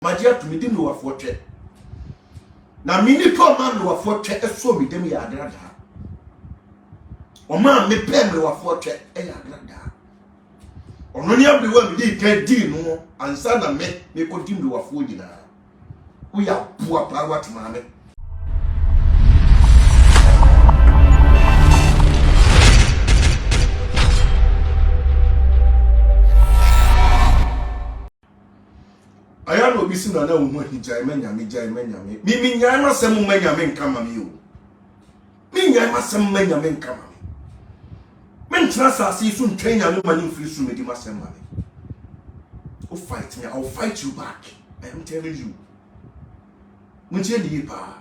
Magia to me dim no afoche. Na mini to man no afoche eso me dem ya Agradaa. O man me pem no afoche e ya Agradaa. Ono ni abewa me di ka di no ansa na me ko dim no afo nyina. Wo ya bua pa wat maame. Aya no bi si na wo ho hijai manyame mi nyai masem manyame nka mame o mi nyai masem manyame nka mame men tena sase so ntwen nyame mani free so me di masem mame o fight me, I'll fight you back. I am telling you munche di pa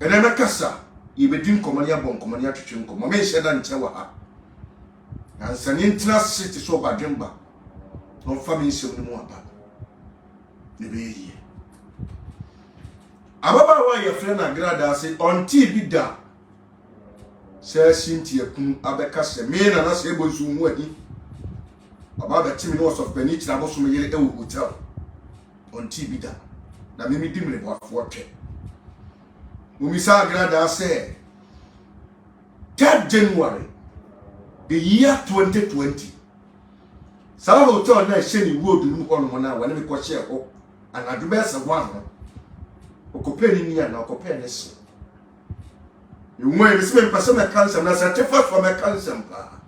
ene na kasa yebedim komania bon komania twetwe nkomo me nheda nche wa ha ansane ntena city so badwemba no family nsem ni mu aba Nebe Ababa wa ye friend Agradaa say on TV da say Cynthia kun abeka se me na say bozu mu ahi Ababa timi no of penich na boso me yele e hotel on TV da na me dim le boafo twe Mumisa Agradaa say 3rd January the year 2020 Sa hotel na sheni road nu hono na wane me ko share ho and adubesa one okopeni ni na okopeni so you mwe me se person na cancer na certificate for me cancer pa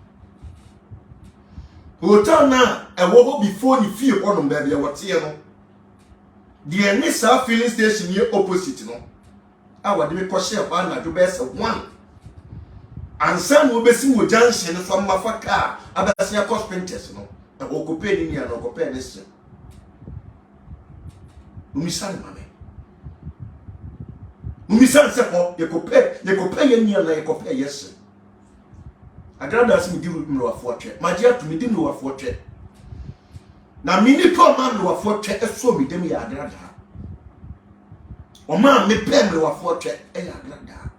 hotel na e wo ho before ni fie hono ba bia wote no de ni sa filling station here opposite no a wade me ko share ba na adubesa one and some wo besi mo junction from mafaka abasia cost painters no okopeni ni na okopeni so Umisani mame. Umisani sepo yekope ye ni na yekope yes. Agradaa si mi di mro afoche. Magia to mi di mro afoche. Na mini to man no afoche eso mi dem ya Agradaa. O man me pe mro afoche e ya Agradaa.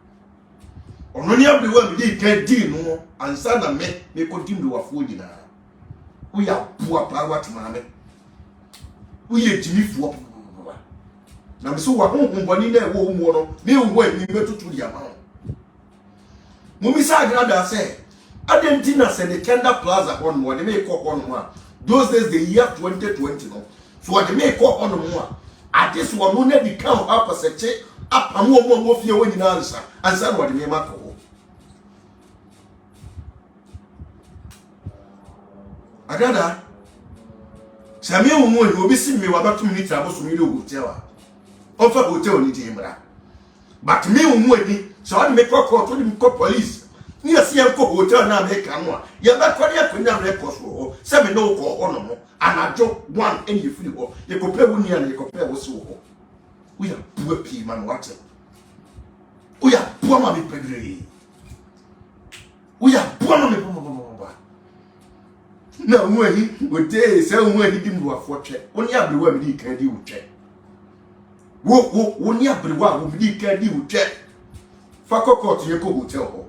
Ono ni abewa mi di ka di no ansa na me ko di mro afo nyina. Wo ya bua pa wat mame. Wo ye jimifuo na me so wa honhomboni na ewo mu no me wo ani metutu dia ma Mumisa Agradaa say adentina se the Kenda Plaza on mo de me ko no a those days the year 2020 no so de me ko no mo a ades wo no na di kan apaseche apamu mo fie wo nyina ansa no de me makọ Agradaa Sami wo mo obi si me wa batum ni trabo so mi lo hotel a Ofa hotel ni dimra. But me umu ni so me ko to me ko police. Ni asi en ko hotel na me ka no a. Ye ba ko ya kunya record so. Se me no ko ono mo. Anajo one en ye free ho. Ye ko pe wo ni an ye ko pe wo so ho. We are poor pi man what. We are poor ma me pedre. We are poor ma me bo. Na umu hi o dey se umu hi dim do afotwe. Oni abrewa me di kan di utwe. Wo ni abrewa wo bi ka di utwe fa kokot ye ko hotel ho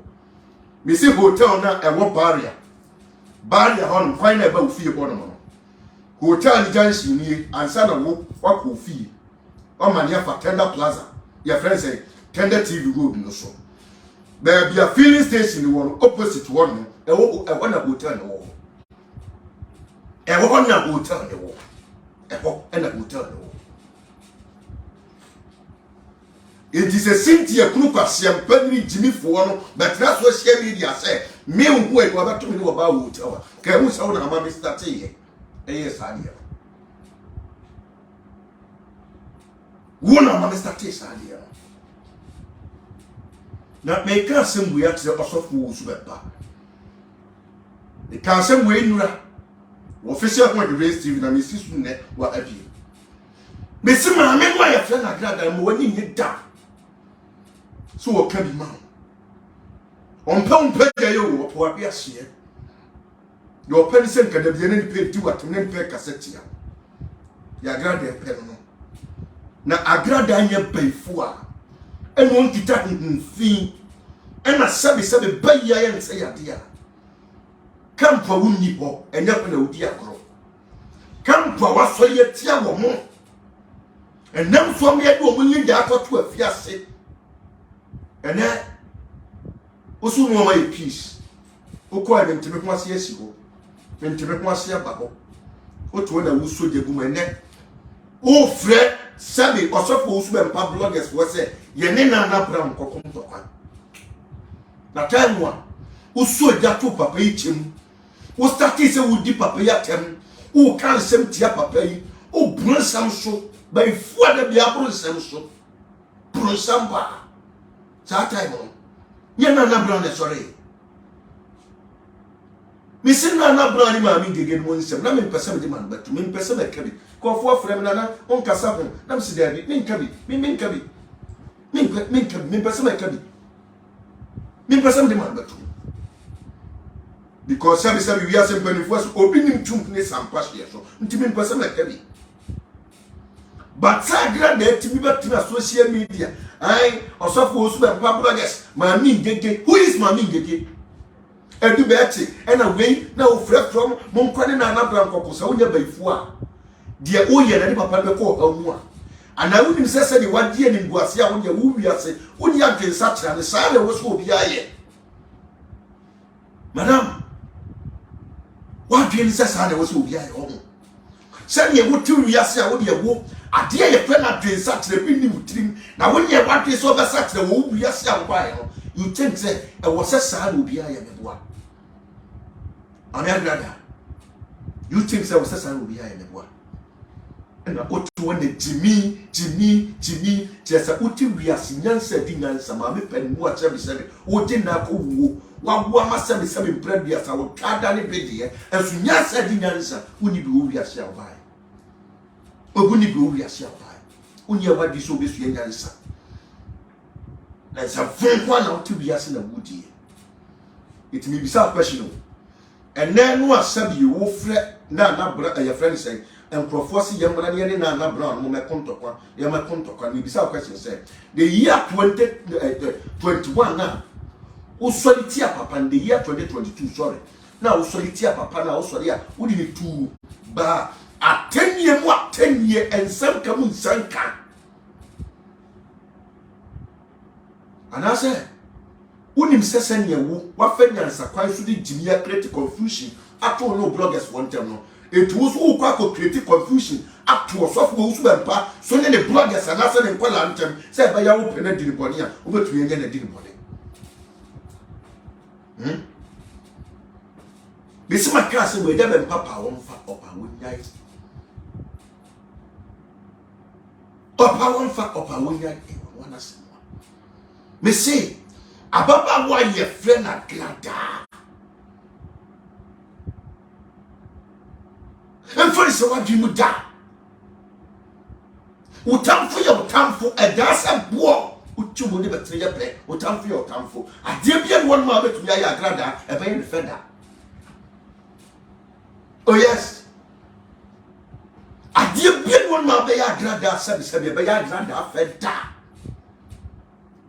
me si hotel na e wo barrier hon kwan na ba ofie ho no hotel ni junction ni ansa na wo wa ko ofie o ma ni afa Kenda Plaza your friend say Kenda TV road no so there be a filling station one opposite one e wo na hotel no wo e wo na hotel no wo e ho na hotel no It is a Cynthia group of Siampani Jimmy for no, but that's what social media say. Me who are about to know about hotel. Can we sound a mammy start here? Yes, I hear. One of mammy start here. Now, make us some way to the soft walls better. The cancer way, official point to raise TV and Mrs. Net were at you. Miss Mammy, why a friend Agradaa and when you down. So what can be man? On pound pay you or be a share. Your penny sent can be any pay to what men pay cassette. Ya Agradaa penno. Na Agradaa ye pay for. And won't get that in fee. And a sabby bay ya and say, dear. Come for Wunipo and up in a dear grow. Come for what so yet tear or more. And now from here, woman, you are to a fiancé. And then, also, no my peace. O quite them to make one yes, you go. To make one see about what one I will show the woman neck. Oh, Fred, Sammy, or so for who bloggers was say, Yenena Brown Cocum. Na time one, who saw that to papa him, who started to would dip papa yatem, who can't send tia papa, who brun some so, by four the diablo some so, brun some bar. That time on, Yenana Brown is sorry. Missing Nana Brown, mammy, again once, and I'm in person demand, but to me in person at Cabby. Call for Fremana, on Cassavon, I'm Sidari, Min Cabby, Min Cabby, Min person at Cabby. Me person demand but because some we are simply first opening to some past year so me person like heavy. But Agradaa to me back to social media. I also for super bloggers, Mami Gege. Who is Mami Gege? And do better and away now fresh from Moncani and Abraham so by four. Dear Oya and Papa call her. And I wouldn't say the 1 year in Guasia when you will say, would you have been such and the side was will be here. Madame, what do you say? I was will be home. Send you would to Yasia would you walk. I dare your friend not doing such a winning dream. Now, when you want this over such the will be Yasia while you think say, I was a son will be here. I'm Agradaa. You think there was a son will be here. Na otu wone Jimmy jesa uti wiase nyansa di nyansa ma me pen mu acha bi sebe wo di na ko wo wa ma sebe mpredua wo kada ne bede enso nyansa di nyansa uni bi wo wiase abai oguni bi wo wiase abai uni e wadi so besu nyansa na sa fun kwa na uti wiase na wudi it me bisa question and then no asabi wo frɛ na bra ya friend say and prophecy yamana ne na brown mo me kontokwa ya me kontokwa me bisa question say the year 2021 now usolitia papa and the year 2022 sorry now usolitia papa na usolia udi ni tu ba a 10 year mo 10 year and some come sanka anase unim sesen ye wo wa fenyansa kwan so di jimia create confusion ato no bloggers want them no. It was all quite creative confusion up to a soft moves bempa, so then the bloggers and answer in Qualantem said by your open and Diniponia over to the end of Dinipoli. This is my castle where them and Papa won't fat up a wing night. Papa won't fat up a wing night. One as me say, Ababa, why your friend Agradaa. And for so what you da. Utam for your tamfo a das and war. Utu money but play. Utam for your tamfo. I dare be one more to Agradaa a very defender. Oh yes. I dare be one more by Agradaa service by Agradaa feda.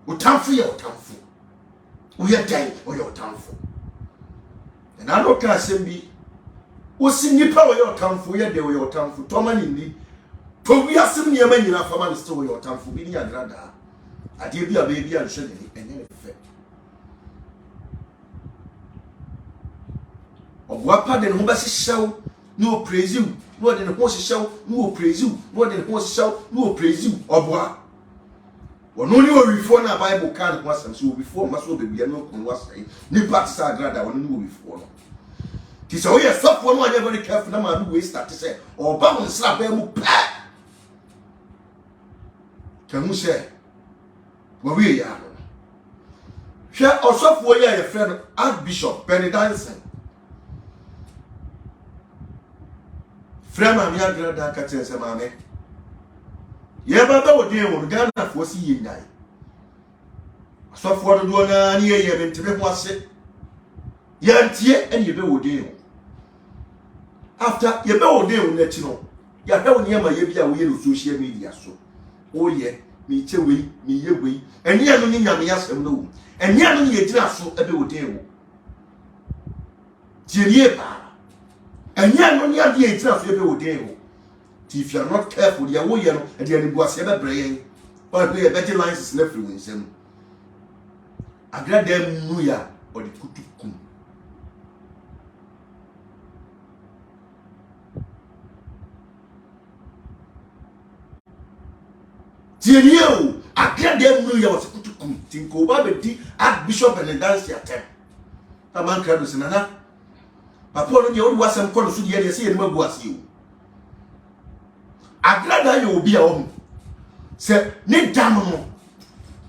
Utam for your tamfo. We are dying for your tamfo. And I don't can be. Osi nipa wo your tamfo ye de wo your tamfo toma ni ni to wi asem niam nyina fama still wo your tamfo bi ni Agradaa ade bi a be bi a hwe ni enye fe ogwa pa de no ba hyehyɛw no praise you no de no hyehyɛw no praise you no de no hyehyɛw no praise you obwa wono ni wo wifo na Bible kan ko asem so wifo ma so be bia no ko wasai nipa tsa Agradaa wono ni wo wifo no. So we are stop one one very careful na man we start to say or ba mo nsra ba mu pa can we say what we ya no hwe osofo ye your friend Archbishop Penny Dancing friend ma mi Agradaa ka tense ma me ye ba ba wodi won Ghana fo si ye nyai osofo do na ni ye me ntebe ho ase ye ntie eni ye be wodi after you know they will let you know. You have near my yabia will social media so. Oh, yeah, me chewy, me ye way, and ye no need yamias and no, and ye no need a so a bill deal. Jepa, and ye no need a bill deal. If you are not careful, you are going to be able to brain. But we are better lines is left with them. Agradaa muya or the kutukum. Tienio, Agradaa muya was kutukum. Tinko Babeti, Archbishop and the dance your time. A man cried with Nana. Papa, you was some call to the see and was you. Agradaa, you will be a home. Say, Nick Damon.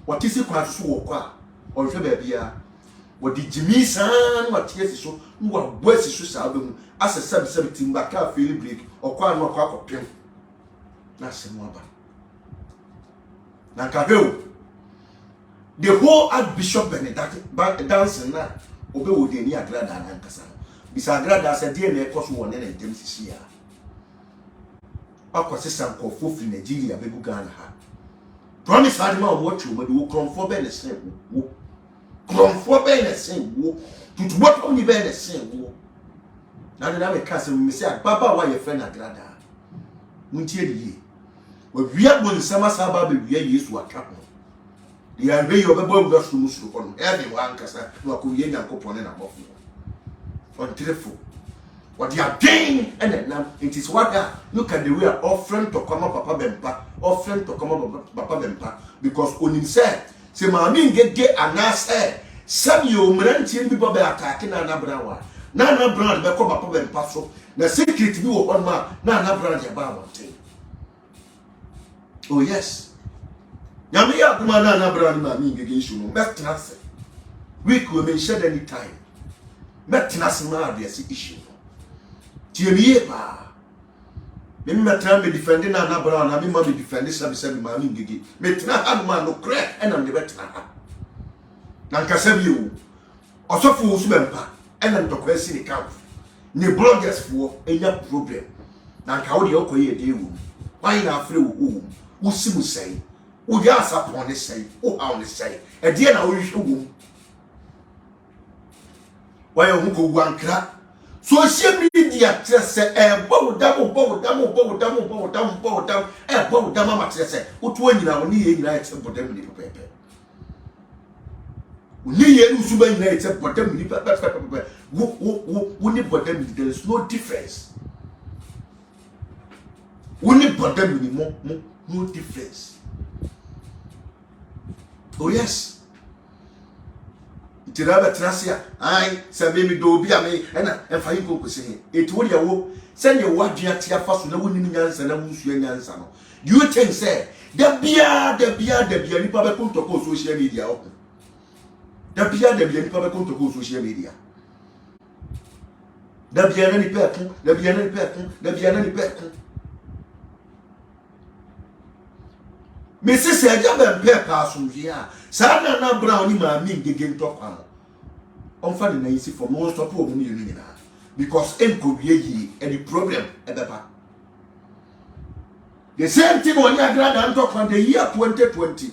What is it quite so? Or baby, what did Jimmy San? What yes, so who are worse issues album as a 717 back out feeling break or quite more cock of pin. That's a mother. Nakaville. The whole Archbishop Benedict back dancing now. Obey would any Agradaa and Casa. Besides Agradaa said, DNA cost one and James here. Our consistent call for Nigeria, baby Ghana. Promise Adama watch you, but you will come for Ben the same. Come for Ben the same. To what only Ben the same. Now the name Castle, we say, Papa, why your friend Agradaa? Muntier, we are going to summer Sabbath, we are used to a couple. The idea of a bomb goes to Muslim on everyone, Casa, no Kuyan and Copon and above you. On telephone. What you are doing, and now it is what look at the way offering to come up Papa Bempa, offering to come up Papa Bempa, because when he said, say, Mammy get an ass, some you Mrantian people be attacking Nana Brown. Nana Brown, Beko Papa Bempa, so the secret view on my Nana Brown, your bar thing. Oh, yes. Yamia, Nana Brown, Mammy, against you, Metnas. We could be shed any time. Metnas, my dear issue. Tiemiye pa. Me metra me defending na Brown na me ma me defending sabi ma me ngege. Metra ha ma no kre e na me betra ha. Na nka sabi o. Osofo usu bempa e na ntokwa si ni camp. Ni bloggers fo enya problem. Na nka wo de okoye de ewu. Why na afre wo usi mu sei. Wo ya sapon ne sei. Wo ha ne sei. E de na wo hwe wo. Why o mu ko wankra. Social media say bow down say utu nyina woni ye nyina etse bodam ni pepe woni ye nusu ba nyina etse bodam ni pepe woni bodam ni there is no difference woni bodam ni no difference. Oh yes. Tiraba trasia ai sabe mi do bi ame na emfa yin ko kwese eti wo de wo send your wadua tia fa so na woni nyansa na munsu nyansa no you think say da bia nipa be konto ko social media o da bia nipa be konto ko social media da bia na nipa ku Mrs. Sajab Pepper Sungia, Sana Brown, my mean again talk on funny nice for most of women because M could be ye any problem at the back. The same thing when you are glad and talk on the year 2020,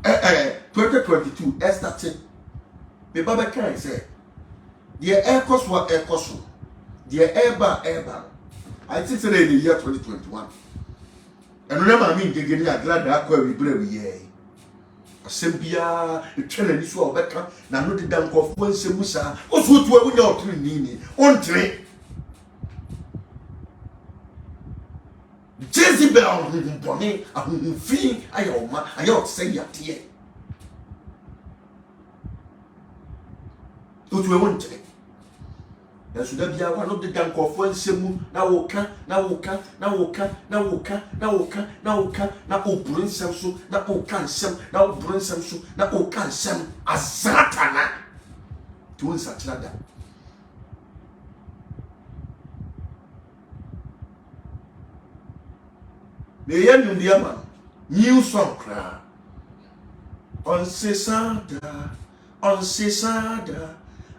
2022, as that's it. The Baba can say, the air cost were air cost, the air bar. I think in the year 2021. And remember, I mean, getting a glad that I will brave ye. A Sembia, the train is so better, now not the dunk of one Semusa, what's what we are not training on train. Jezebel, Bonnie, a fee, I ought to say that here. What we want to. There should be one of the dunk of one semu, now bring some so, now can some, now bring some so, now can some as Zatana to such another. The young Diamond, new song cry on Cesada.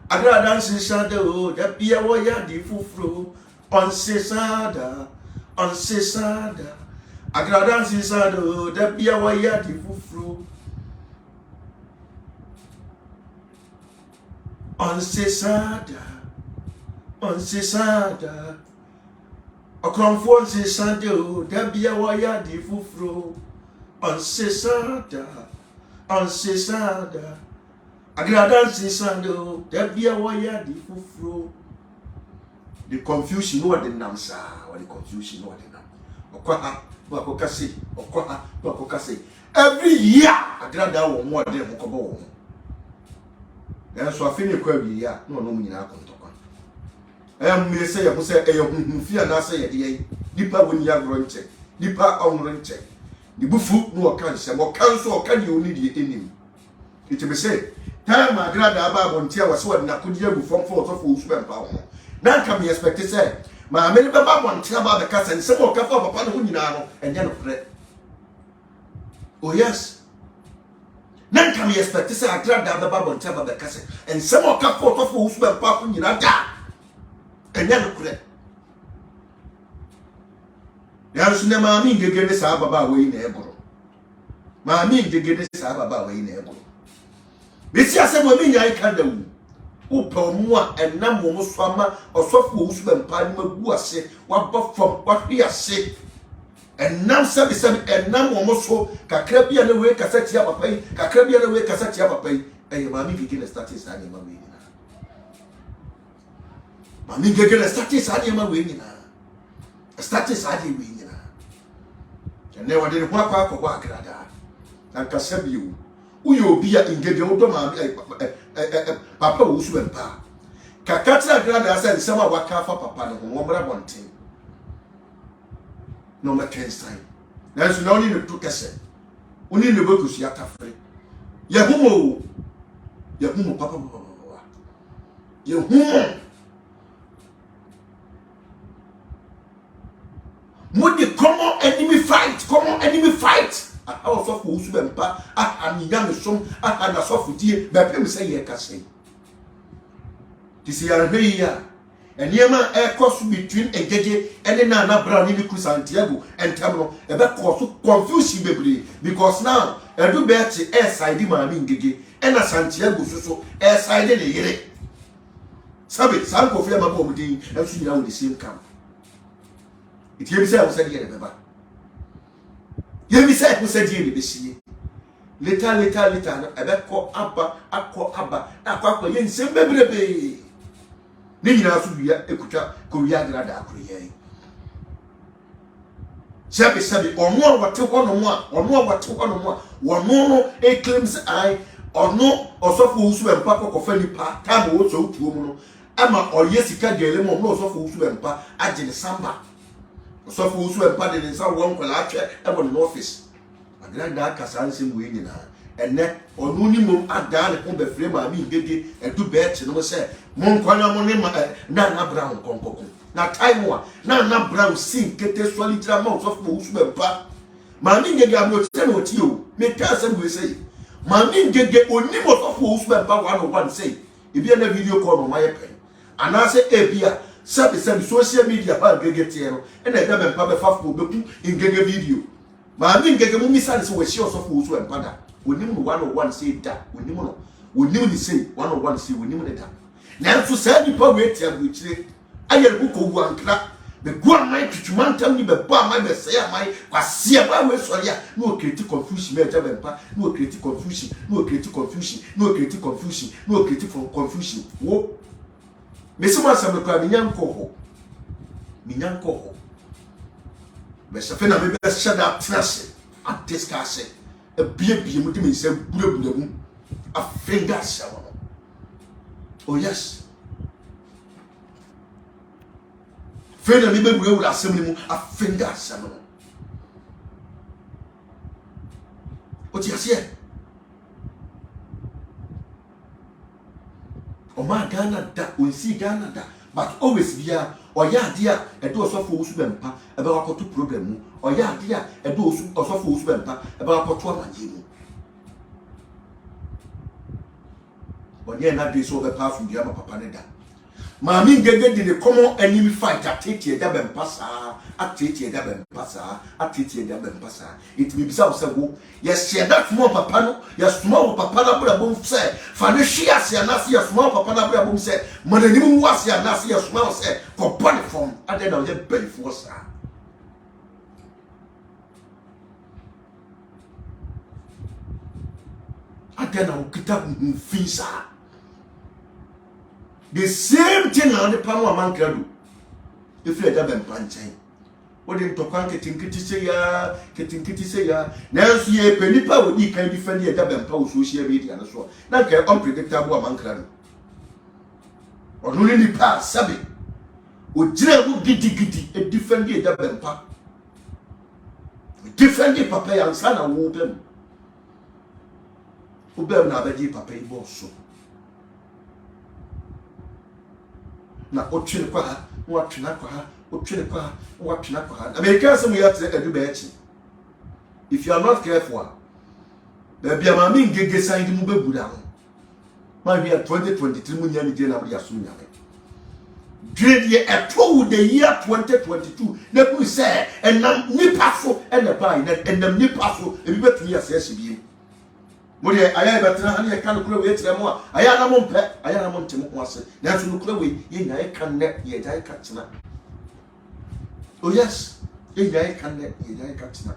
Agradaa sisada o da bia wo ya di fufuro on sisada Agradaa sisada o da bia wo ya di fufuro on sisada Okronfo nse sande o da bia wo ya di fufuro onse sada Agradaa nse sande o da bia wo ya di fufuro. The confusion no the namsa or the confusion no the nam okwa akoka say okwa akoka say every year Agradaa wo mo de mo kobo wo na so afini kwa wi ya no no nyina akontokwa me say ya say e hunhunfi na say ye de nipa woni ya gronche nipa onronche the bufu no okan se mo kan so okan ye oni de enim it be say time Agradaa ba bontia wo so wo na kodi agu fom for so for usu be mpa wo na come me expect say ma me be ba bontia ba be kasa nse mo ka fa papa no nyina no enye no pre. Oh yes, na come me expect say Agradaa be ba bontia ba be kasa nse mo ka fa to for usu be mpa ko nyina da enye no pre. Ya so ne ma mi ngege ne sa baba we na egoro ma mi ngege ne sa baba we na egoro bisi ase mo mi nya ika da wu upomu a enam mo so ama osofo usu be mpa ni magu ase wa bofom wa hwe ase enam sabi enam mo so kakra bia na we kasa tia papa yi kakra bia na we kasa tia papa yi ma mi gege na status ani ma we ni na ma mi gege na status ani ma we ni na status ani we ni na ene wa de ko akwa Agradaa na kasa bi o uyo obi a ingege odo ma papa wo su empa kakatra Agradaa say nsem a waka fa papa no wo mra bonten no ma kenstein na so na oni ne to kese oni ne bokusu ya tafre ye humo papa ye humo mo de common enemy fight our soft who swempa and young son and a soft dear by him say ye cassay. This year and Yama air course between a gege and then another brown in the Santiago and Tamro about cause confuse baby because now I do bet air side mammy gege and a Santiago so air side in a year. Sabbath, some of them are bombing and see now the same camp. It himself said here, remember. Yemi say who said ye be see later abeko aba akwa yen sem bebrebe ni nyina so bia ekuta ko wi Agradaa akroye sabi onu a wote hono mo a wono no e claims I onu osofo usu empa kokofa nipa time wo Sowutuom no ama oyesika gele mo no osofo usu empa agene samba so for usu empa de nsa won kwala atwe ebo no office Agradaa kasa nsem we nyina enne onu ni mom ada ne ko be frame ma mi gege edu bet no se mon kwanya mo ne na brown konkoko na time wa na brown sin kete solitira ma so for usu empa ma mi gege am no te no ti o me ka se we say ma mi gege oni mo so for usu empa one say e bi na video call no ma ye pen ana se e bia sabi social media pa gege tiero ena eda be mpa be fafo beku ingege video ma mi ngege mu misali so we share so for usu empa da onim no 101 say da onim no onim ni say 101 say onim ne da na nso sa di pa we tia bu chire ayere bu ko wu ankra be gu amai twumantam ni be ba amai be say amai kwase ba we sori a no create confusion me eda be mpa no create confusion wo mesuma samle kwa minyanko ho be safe na me be shada trase at discuss e bie mu de me se bura mu a finger sawo. Oh yes, fe na me be bura asem mu a finger sawo. O ti ase Oma Ghana da, we see Ghana da, but always via oya dia edo osofo usu bempa ebe wakoto problem mu oya dia edo osofo usu bempa ebe wakoto amanye mu onye na dey so be powerful dia papa ne da Mammy Gaggy the common enemy fight at Titi Dabem Passa, at Titi Dabem Passa, at Titi Dabem Passa. It will be so. Yes, that small papano, your small papana boom said, Fanacia, Nasi, a small papana boom said, Monanimu was your Nasi, a small said, for body form, I don't know, get belly for sir. I don't know, get up in Fisa. The same thing on the power man can do. If you have a punching, what in Tokan getting kitty ya, getting kitty say ya. Now, see a penny power, you can defend the Dabban Power social media and so on. Now, can unpredictable man can do. Or only pass, Sabi. Would General Giddy and defend the Dabban Pa. Defend the papa and son and whoop them. Who bear now the papa boss. Na otwene kwa ha watwena kwa ha otwene kwa ha watwena kwa ha America say we have to do bechi. If you are not careful there be ma mi ngege san di mu bebuda ho ma we are 2023 mu nya ni je na ya so nya me grade ye eto the year 2022 na ku say enam nipa so and the buy na enam nipa so e bi betu ya se se bi Mori aya betena ane ka no kura we etre mo aya na mo mpe aya na mo ntemo ko ase na so no kura we ye nya e kan ne ye dai ka tena. Oh yes, ye nya e kan ne ye dai ka tena.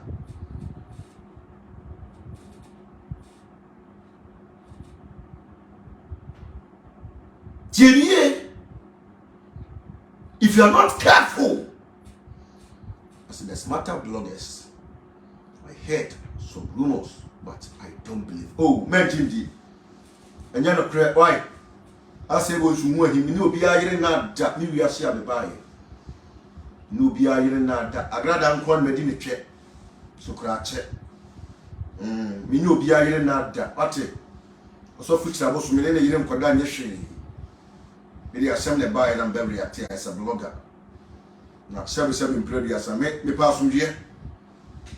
Jerry, if you are not careful, as the smarter bloggers, I heard some rumors, but I don't believe. Oh, imagine the and you know, why? I say, was you him, no be I not that new year, shall be by. No be I not that Agradaa and Quan Medina check. So crack check. Me no be I not that. What it? So fix I was million year and Kodan Yeshi. The assembly by and Beverly as a blogger. Now, 7 previous I met me pass from here.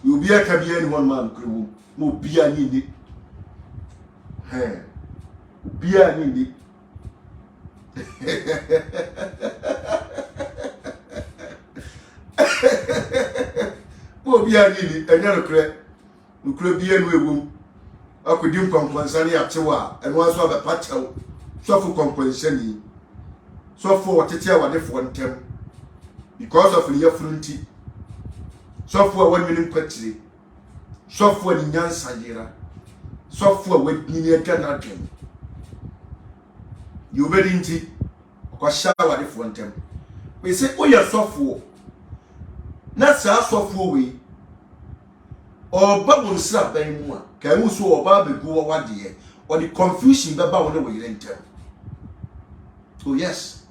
You'll be a Caribbean one man crew. Mo bia ni bia ni mo bia ni enya no kre bia no ewum akodi nkonkonsa ne atewa eno aso abepa chew sofo konkonsa ni sofo otete awade fo ntem because of the frunti sofo a won minim kwatire sofo ni nyansa yira sofo a wadini agana dwen you obedi nti kwa shawa de fo ntem we say oya sofo na sa sofo we oba wonsra ban mu a ka hu so oba begu wade or the confusion beba won we yire ntem. Oh yes,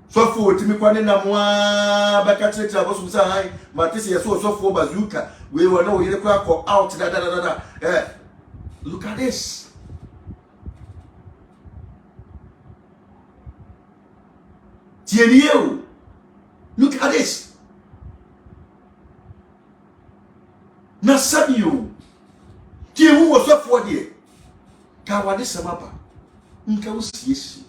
sofo otimi kwane na moa baka tete abosu sa han matese yeso sofo bazuka we were no yire kwa ko out da look at this. Tienio, look at this. Na sabio tie hu wo sofo de ka wade samapa nka usiesi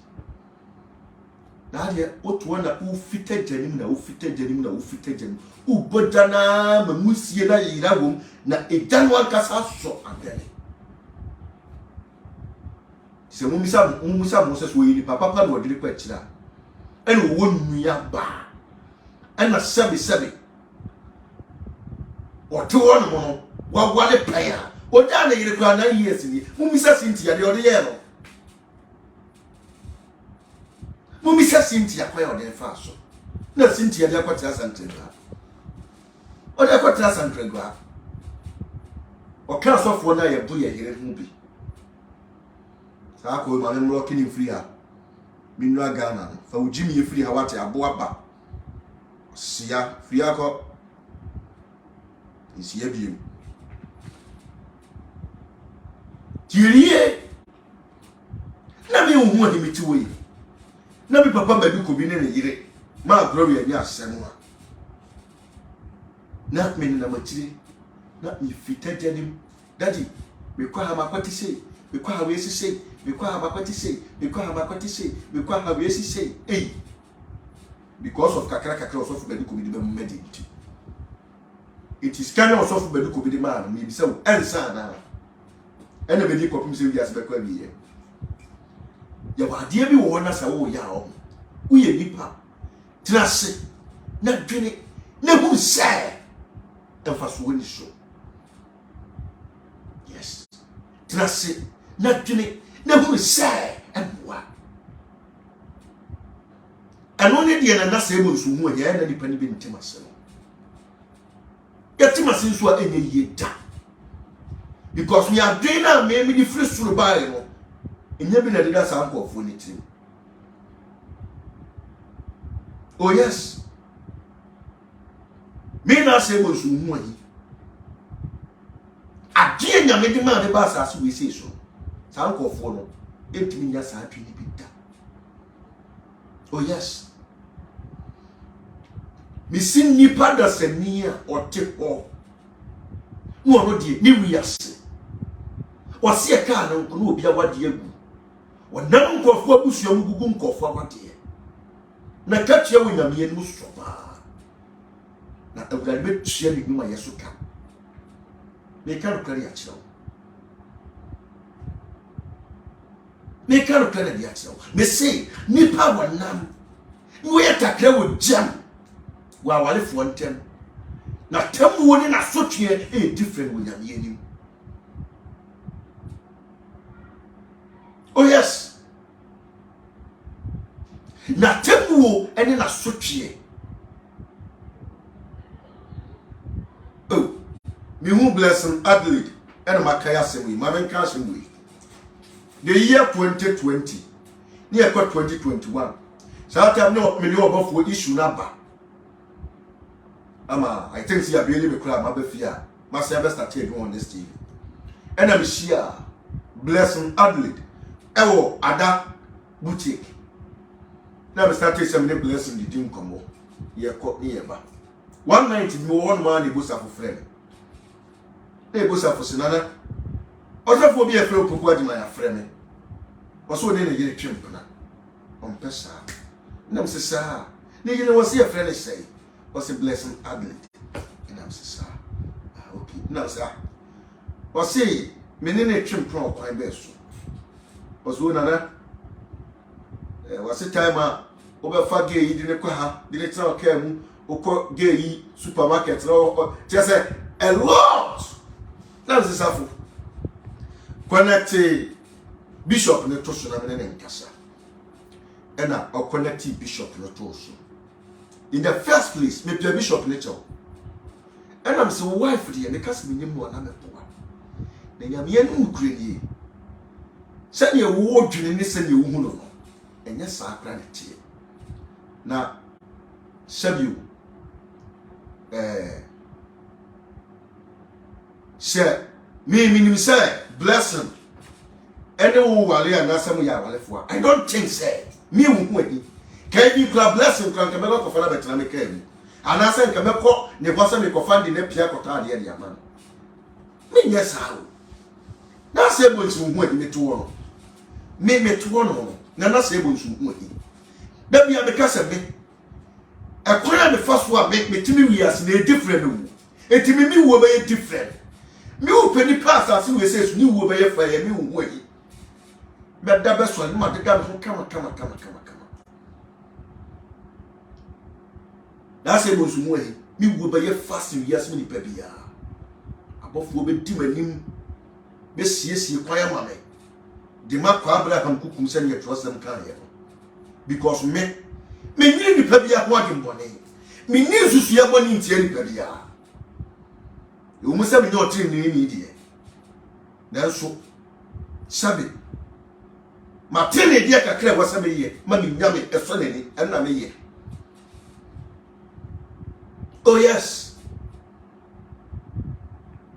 na de otu na ufite janim na ufite janim na ufite janim ubodana mamusie na yira wom na edan wan kasa so adele se mumisa mo se so yiri papa pa no odire kwa kira ene wo nua ba ena sebi otu won mo wa wale paya oda na yiri kwa na years ni mumisa Cynthia de ode ye no mumisa Cynthia kwa ode fa so na Cynthia de akwatra santrega ode akwatra santrega o ka sofo na ye bu ye yire hu bi sa ko ma ne mro kini free ha minu agana fa ujimi ye free ha wate abo aba sia free ako isi ye bi tirie na mi hu ani mi ti wo yi na bi papa ba bi ko bi ne yire ma glory ani asem a na me na matire na mi fitajanim daddy me kwa ha makwati sei Because we say, because about say, because about say, because we say, hey, because of Kakaka of medical medicine. It is kind of soft medical be the man, maybe so, and sana. And the medical say, yes, back every year. You are dear, you want us a whole yaw. We a nipa. Trust, not drink, never say, and fast win show. Yes, trust, not drink, never say, and what. And only the another able to move here and depending on Timason. Get Timason so any year because we are doing now, maybe the first to the Bible. In your minute, that's uncle for anything. Oh, yes. Me not able to move. I didn't make the man the bus as we say so. Uncle for no, 8 years I treat it. Oh, yes. Me sin nipa da senia or take all. No, dear, ni we are say. Or see a car no be a what dear. Or none of what was your gugum for what dear. Na catch you in a mere mustroma. Na a graduate sharing my yasuka. They can't carry a child. They can't carry a child. They say, Nipa one nam. We attack with jam. Wa wale for one time. Na temu woni na sotwe e different with yam yenim. Oh yes. Na temu ene na sotwe. Oh, me who blessing Adelaide and Makaya Semi, my man casting we. The year 2020, near 2021. So I tell no me about for issue number. Ama, I think you are really me cry, my fear. My service started on this TV. And I'm here, blessing Adelaide. Ewo Ada boutique. Now we started some blessing the dream come on. Here caught me ever. 190 one man the boss of friend. They boss of Sinana. Also for be a friend of my friend. Also then you chimp na. On pesa. Nam say sir. Nigga was here friend say. Was a blessing Adelaide. And I'm say sir. Okay. Now sir. Was say me nene chimp pro my best. Was one nana. Was a time over faggy didn't go ha. Didn't tell Kem. Oko gay supermarket no just say a lot. That's the safu. Connect bishop ne to so na me ne nkasa. E na o connect bishop no to so. In the first place, me pay bishop ne cho. And I'm so wife dey ne kasa me nyim no na me poa. Na nyame anu kure nie. Se ne wo dwene ne se ne wo hu no. Enye sa akra ne tie. Na Shabu say me say blessing any wale and asem ya wale for I don't think say me won ani can be club blessing kan ka me ko fara betra me kan and asem ka me ko ne bosa me ko fandi ne pia ko ta de ya man me yes how na say bo nsu hu ani me to wo me to wo na say bo nsu hu ani da bia me ka se me a corner the first one make me timi we as na different e timi mi wo be different mi wo peni pass as we say ni wo be fa ya mi wo yi be da be so ni ma de ga kama that's a most way mi wo be fast we as me pa bia abofo be di manim be siesie kwan ma me de ma kwa Abraham kukum se ne trosem kan ye because me nyiri ni pa bia ho adembone me ni susu ya boni ntia ni pa bia yo mo se me no tin ni ni die na so sabe ma tin ni die kakra wo sabe ye ma mi nyame eso ne ni na me ye oh yes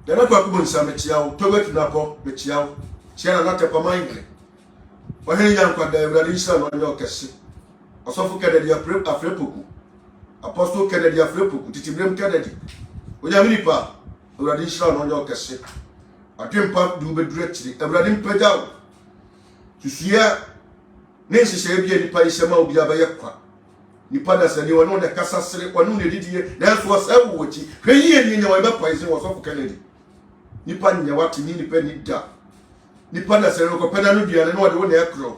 de na kwa kubon sa me chiawo to wetu na ko me chiawo chia na te pa mindre o he nya kwa da Agradaa isa no nyo kese Osofu Kennedy Afrepoku. Apostle Kennedy Afrepoku. Titibrem Kennedy. Onyamini pa. Agradaa Israel no nyo kese. adwempa du bedretri awurade mpagyaw susua ne nhyehyɛ bia nipa yɛma obi abayɛ kwa nipa da sani wɔne ne kasa sere wɔne ne didie nanso wɔsɛ wo wɔkyi hwɛ yie ni nya wɔbɛ poison wɔsɔfo Kennedy nipa nya wate ni nipa ni da nipa da sani okɔpɛda no duane na wɔde wo na ɛkorɔ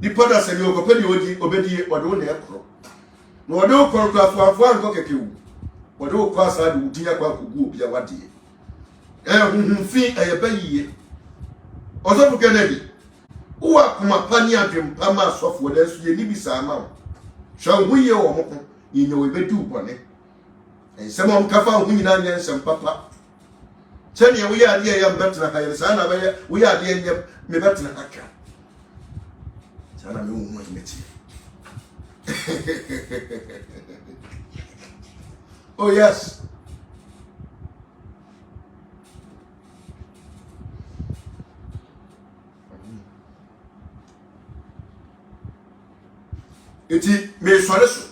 nipa da sani okɔpɛda odi obedie wɔde wo na ɛkorɔ na wɔde wo kɔrɔ afo ankɔ kekewu wɔde wo kɔ asa de wutinya kwa kogu obi awade hunhunfi ɛyɛbɛ yie ɔsɔfo Kennedy wo akoma pani adwempa ma asɔfo da nso yɛ ni bi saa ma wo hwɛ wo yie wɔ mo ko yɛnya wo bɛdu bɔne nsɛm a mkafa ho nyina nyɛ nsɛm papa kyɛnea woyɛ adeɛ yɛ mbɛtena ha yɛ saa na bɛyɛ woyɛ adeɛ nyɛ mebɛtena ha ka saa na mewo ho anyinati oh yes eti me sɔre so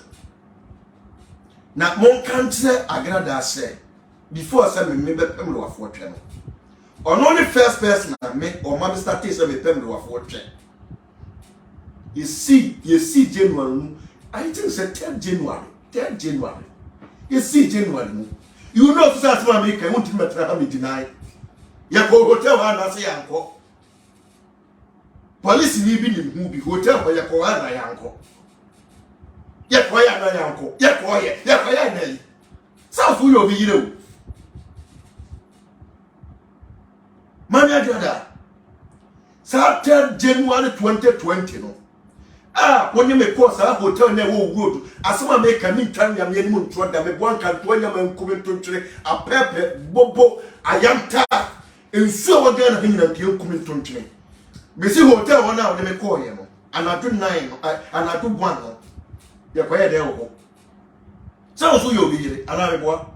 na monka nkyerɛ Agradaa sɛ before sɛ me bɛpem lewafo twɛ no ɔno ne first person na me ɔma me start sɛ me pem lewafo twɛ yesi January mu I think say 3rd January yesi January mu you know so as ma me kan won't me try me deny ya ko hotel ha na se yankɔ police ni bi ni hu bi hotel ho ya ko ha na yankɔ yekoya na yanko yekoya na yi safu yo bi yire o mami Agradaa 3rd January 2020 no wonye me ko sa hotel na wo road asema me ka mi tan ya me ni mu ntro da me bo anka to nya man kume tontre apepe bobo ayamta ensuo wo ga na nyina nke kume tontre me si hotel wona wo me ko ye no anadu 9 no anadu 1 no ya kwa yede wo so so yo bi yire ana me boa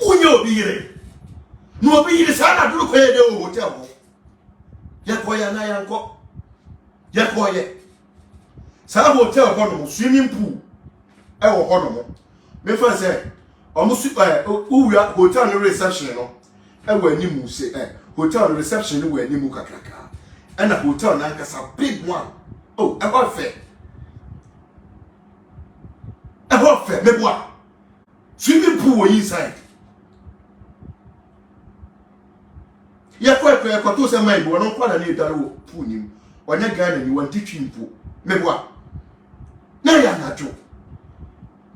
unyo bi yire no bi yire sa na duru kwa yede wo hotel wo ya kwa ya na yanko ya kwa ye sa hotel ho no swimming pool e wo ho no me fa se omo uwia hotel no reception no e wo animu se hotel no reception no wo animu kakraka and a hotel nankasa big one. Oh, a hot fair. A hot fair, me boy. Swimming pool inside. Ya kwa to say my boy no kwa na ni daro pool nim. Onya Ghana ni wanti twimpo. Me boy. Na ya na jo.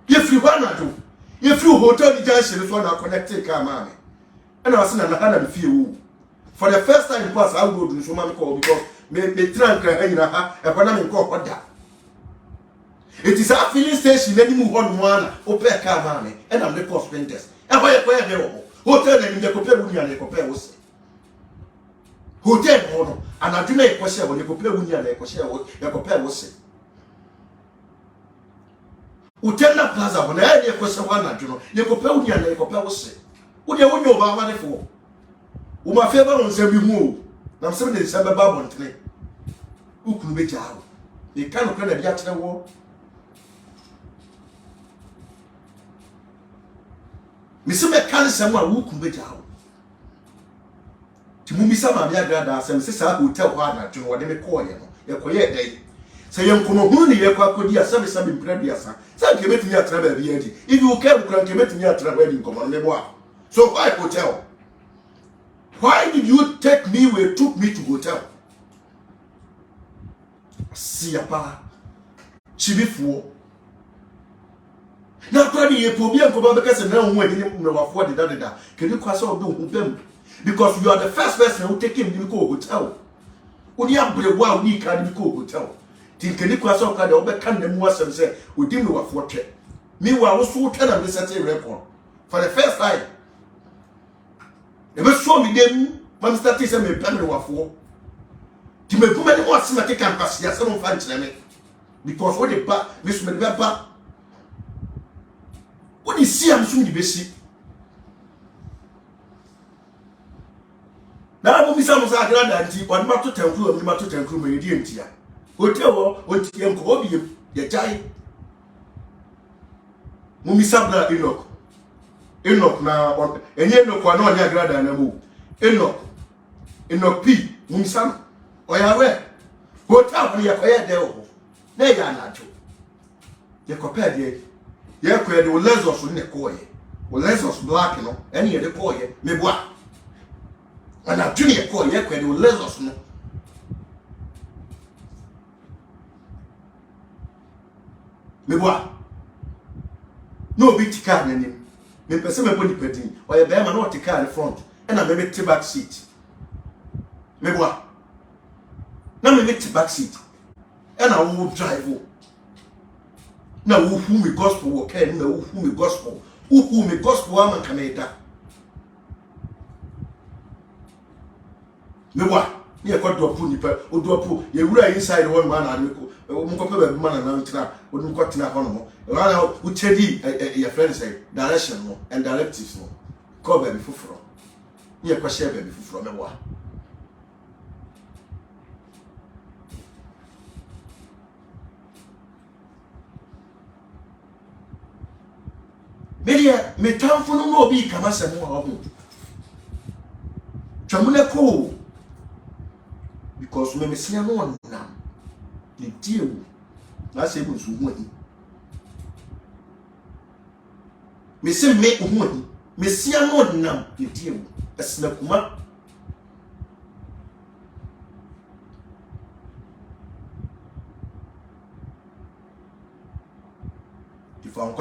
Ye free one na jo. Ye free hotel di junction so na connected car man. And I was na na be fie for the first time pass I go do so man call because me trank hanyina ha e kwana me call oda it is a filling station any mu hon mo ana ope car man and am the cost painters e boy he wo hotel na ni ko pe wunya na ko pe wo se hotel ho no anadwuna e ko hye wo ne ko pe wunya na e ko hye wo e ko pe wo se hotel na plaza ho na e ko hye wo anadwuna ne ko pe wunya na e ko pe wo se wo de wonyo ba wa ne fo uma favor on se bi mu na mse de se be ba bontene ukunu be jaaro e kan ko na dia tere wo mi se me kan se mu a ukunu be jaaro ti mu mi sa ma me Agradaa se me se sa hotel ho na dwo wo de me ko ye no ye ko ye dai se ye nkono hu ni ye kwa kodi asa me sa me mpra asa sa ke betumi atra ba bi adi if you care ko ke betumi atra ba di nkomo me bo a so why hotel. Why did you take me where you took me to hotel? Siapa chibifuo. Na kwa ni yepo bia nkoba beka se na hu ani ni wafo de da. Can you kwasa odo hu bem? Because you are the first person who take him to go hotel. Uni abrewa uni ka ni go hotel. Tin can you kwasa o ka de obeka na mu asem se odi me wafo twe. Me wa wo so twa na me set record. For the first time ebe so mi dem mam start say me pem wafo ti me kuma ni mo asema ke campus ya se mo fa nkyere me because what the ba me so me be ba what is see am so ni be si na mo mi sa mo sa Agradaa nti on ma to tankru mi ma to tankru me di entia hotel wo onti em ko bi ye jai mo mi sa bra Enoch Enoch na enye Enoch na onye Agradaa na mo Enoch P mumsam oyawe hotel ni yakoye de ho na ya anacho ye kopɛ de ye koye de Lexus ni koye o Lexus black no ene ye de koye meboa ana tuni ye koye koye de Lexus no meboa no bi tika na nim me pese me body pedin o ye be ma no tika in front ena me te back seat meboa na me te back seat ena wo drive na wo hu me gospel wo ken na wo hu me gospel ama kaneda meboa ni e ko drop nipa o drop ye wura inside one man na me ko mo ko pe be man na ntina o dum ko tina hono mo wala wo chedi your friend say direction no and directives no ko be fufuro ni e ko share be fufuro meboa media me tamfo no obi kama se mo ha ho twamule ko because me mesia no nam the deal na se bu su hu ani me se me hu ani mesia no nam the deal esna kuma if I'm